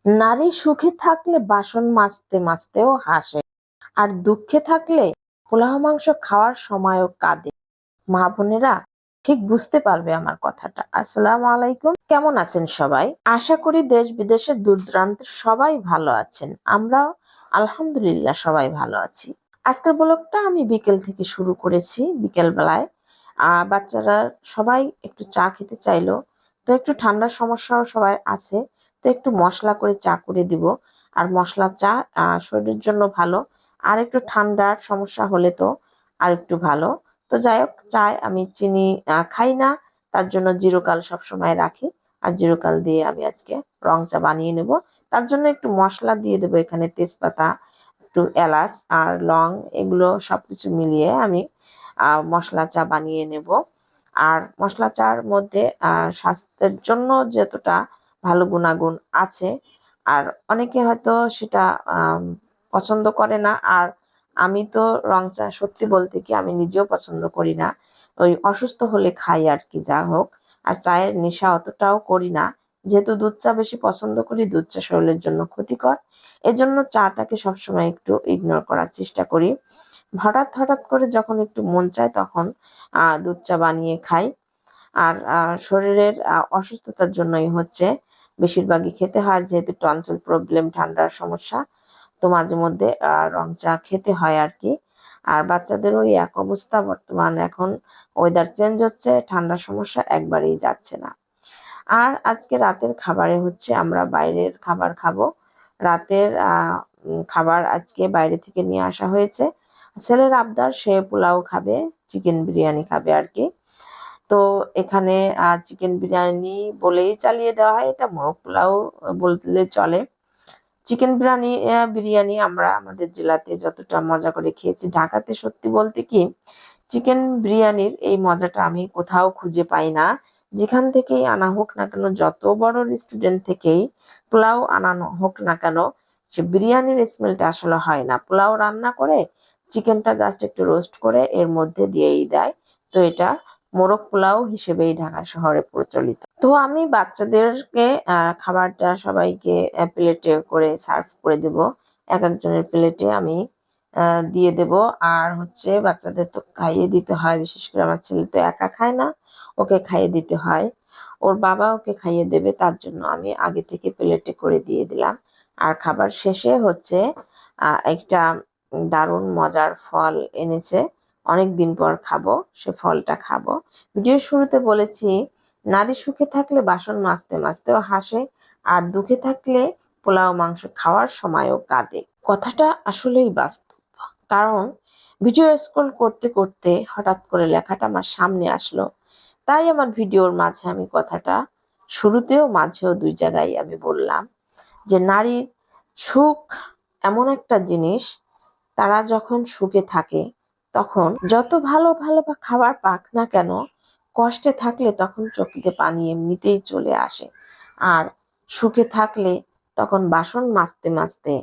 নারী সুখে থাকলে বাসন মাজতে মাজতেও হাসে, আর দুঃখে থাকলে পোলাও মাংস খাওয়ার সময়ও কাঁদে। মা বোনেরা ঠিক বুঝতে পারবে আমার কথাটা। আসসালামু আলাইকুম, কেমন আছেন সবাই? আশা করি দেশ বিদেশের দূর দূরান্তের সবাই ভালো আছেন। আমরাও আলহামদুলিল্লাহ সবাই ভালো আছি। আজকের ব্লগটা আমি বিকেল থেকে শুরু করেছি। বিকেল বেলায় বাচ্চারা সবাই একটু চা খেতে চাইলো, তো একটু ঠান্ডার সমস্যাও সবাই আছে, তো একটু মশলা করে চা করে দিব। আর মশলা চা শরীরের জন্য ভালো, আর একটু ঠান্ডার সমস্যা হলে তো আর একটু ভালো। তো যাই হোক, চায় আমি চিনি খাই না, তার জন্য জিরো কাল সবসময় রাখি। আর জিরো কাল দিয়ে আমি আজকে রং চা বানিয়ে নেব। তার জন্য একটু মশলা দিয়ে দেবো, এখানে তেজপাতা, একটু এলাচ আর লং, এগুলো সবকিছু মিলিয়ে আমি মশলা চা বানিয়ে নেব। আর মশলা চার মধ্যে স্বাস্থ্যের জন্য যতটা ভালো গুণাগুণ আছে, আর অনেকে হয়তো সেটা পছন্দ করে না। আর আমি তো রং চা সত্যি বলতে কি আমি নিজেও পছন্দ করি না, ওই অসুস্থ হলে খাই আর কি, যা হোক। আর চায়ের নেশা অতটাও করি না, যেহেতু দুধ চা বেশি পছন্দ করি, দুধ চা শরীরের জন্য ক্ষতিকর। এজন্য চাটাকে সবসময় একটু ইগনোর করার চেষ্টা করি। হঠাৎ হঠাৎ করে যখন একটু মন চায় তখন দুধ চা বানিয়ে খাই। আর শরীরের অসুস্থতার জন্যই হচ্ছে বেশিরভাগই খেতে হয়, যেহেতু টনসিল প্রবলেম, ঠান্ডার সমস্যা, তো মাঝে মধ্যে রং চা খেতে হয় আর কি। আর বাচ্চাদেরও ওই এক অবস্থা, বর্তমান এখন ওয়েদার চেঞ্জ হচ্ছে, ঠান্ডার সমস্যা একবারেই যাচ্ছে না। আর আজকে রাতের খাবারে হচ্ছে আমরা বাইরের খাবার খাবো। রাতের খাবার আজকে বাইরে থেকে নিয়ে আসা হয়েছে। ছেলের আবদার, সে পোলাও খাবে, চিকেন বিরিয়ানি খাবে আর কি। তো এখানে চিকেন বিরিয়ানি বলেই চালিয়ে দেওয়া হয়, এটা মোরগ পোলাও বললে চলে। চিকেন বিরিয়ানি বিরিয়ানি আমরা আমাদের জেলাতে যতটা মজা করে খেয়েছি, ঢাকাতে সত্যি বলতে কি চিকেন বিরিয়ানির এই মজাটা আমি কোথাও খুঁজে পাই না। যেখান থেকেই আনা হোক না কেন, যত বড় রেস্টুরেন্ট থেকেই পোলাও আনানো হোক না কেন, সে বিরিয়ানির স্মেলটা আসলে হয় না। পোলাও রান্না করে চিকেনটা জাস্ট একটু রোস্ট করে এর মধ্যে দিয়েই দেয়। তো এটা মোরগ পোলাও হিসেবেই ঢাকা শহরে প্রচলিত। তো আমি বাচ্চাদেরকে খাবারটা সবাইকে প্লেটে করে সার্ভ করে দেব। এক একজনের প্লেটে আমি দিয়ে দেব। আর হচ্ছে বাচ্চাদের তো খাইয়ে দিতে হয়, বিশেষ করে আমার ছেলে তো একা খায় না, ওকে খাইয়ে দিতে হয়। ওর বাবা ওকে খাইয়ে দেবে, তার জন্য আমি আগে থেকে প্লেটে করে দিয়ে দিলাম। আর খাবার শেষে হচ্ছে একটা দারুণ মজার ফল এনেছে, অনেক দিন পর খাবো, সে ফলটা খাবো। ভিডিওর শুরুতে বলেছি নারী সুখে থাকলে বাসন মাজতে মাজতেও হাসে, আর দুঃখে থাকলে পোলাও মাংস খাওয়ার সময়ও কাঁদে। কথাটা আসলেই বাস্তব। কারণ ভিডিও স্ক্রল করতে করতে হঠাৎ করে লেখাটা আমার সামনে আসলো, তাই আমার ভিডিওর মাঝে আমি কথাটা শুরুতেও মাঝেও দুই জায়গায় আমি বললাম যে নারীর সুখ এমন একটা জিনিস, তারা যখন সুখে থাকে তখন যত ভালো ভালো বা খাবার পাক না কেন, কষ্টে থাকলে তখন চোখে পানি এমনিতেই চলে আসে। আর সুখে থাকলে তখন বাসন মাজতে মাজতে,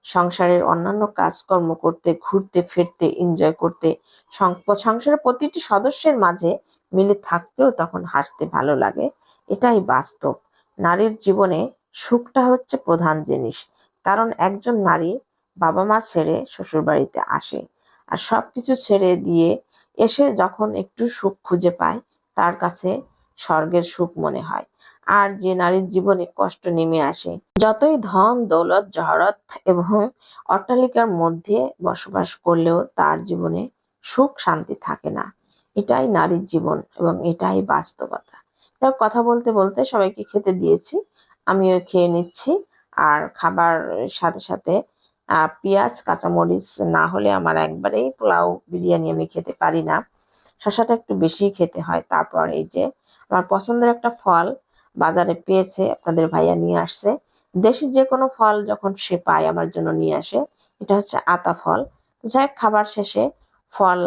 সংসারের অন্যান্য কাজকর্ম করতে, ঘুরতে ফিরতে, এনজয় করতে, সংসারের প্রতিটি সদস্যের মাঝে মিলে থাকতেও তখন হাসতে ভালো লাগে। এটাই বাস্তব। নারীর জীবনে সুখটা হচ্ছে প্রধান জিনিস। কারণ একজন নারী বাবা মা ছেড়ে শ্বশুর বাড়িতে আসে, আর সবকিছু ছেড়ে দিয়ে এসে যখন একটু সুখ খুঁজে পায়, তার কাছে স্বর্গের সুখ মনে হয়। আর যে নারীর জীবনে কষ্ট নেমে আসে, যতই ধন দৌলত জহরত এবং অট্টালিকার মধ্যে বসবাস করলেও তার জীবনে সুখ শান্তি থাকে না। এটাই নারীর জীবন এবং এটাই বাস্তবতা। কথা বলতে বলতে সবাইকে খেতে দিয়েছি, আমিও খেয়ে নিচ্ছি। আর খাবার সাথে সাথে পেঁয়াজ কাঁচামরিচ না হলে আমার একবারেই পোলাও বিরিয়ানি আমি খেতে পারি না। শসাটা একটু বেশি খেতে হয়। তারপর এই যে আমার পছন্দের একটা ফল বাজারে পেয়েছে, আপনাদের ভাইয়া নিয়ে আসছে। দেশি যে কোনো ফল যখন সে পায় আমার জন্য নিয়ে আসে, এটা হচ্ছে আতা ফল। যাই হোক, খাবার শেষে ফল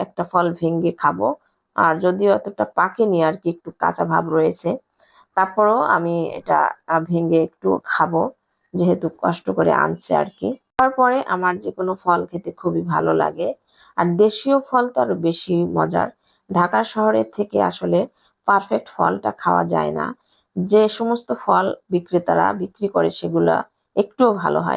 একটা ফল ভেঙে খাবো। আর যদিও এতটা পাকেনি আর কি, একটু কাঁচা ভাব রয়েছে, তারপরেও আমি এটা ভেঙে একটু খাবো, যেহেতু কষ্ট করে আনছে আর কি। তারপরে আমার যে কোনো ফল খেতে খুবই ভালো লাগে। আর দেশীয় ফল তো আরো বেশি মজার। ঢাকা শহরের থেকে আসলে পারফেক্ট ফলটা খাওয়া যায় না। যে সমস্ত ফল বিক্রেতারা বিক্রি করে সেগুলা একটুও ভালো হয়